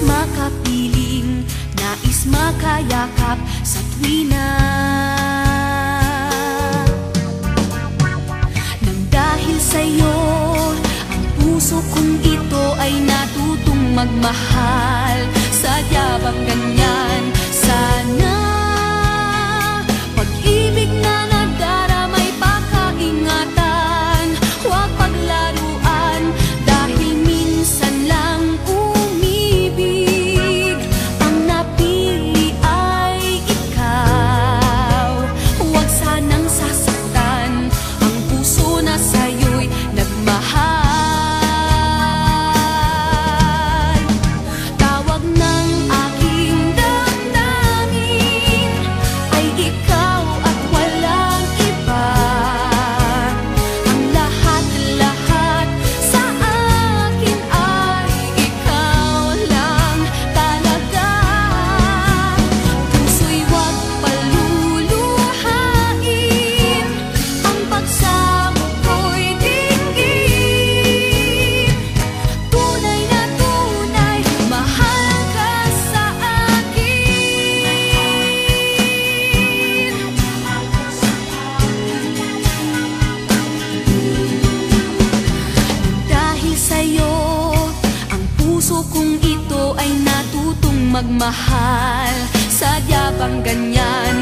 makapiling, nais makayakap sa tuwina. Nang dahil sa'yo, ang puso kong ito ay natutong magmahal. Sadya bang ganyan? Sana pag-ibig na nagdaramay pakaingatan, huwag paglaruan, dahil minsan lang umibig. Ang napili ay ikaw, huwag sanang sasaktan ang puso na sa'yo'y nagmahal. Tawag ng aking damdamin ay ikaw at walang iba. Ang lahat-lahat sa akin ay ikaw lang talaga. Puso'y huwag paluluhain, ang pagsamo ko'y dinggin. Tunay na tunay, mahal ka sa akin. Dahil sa'yo, ang puso kong ito ay natutong magmahal. Sadya bang ganyan?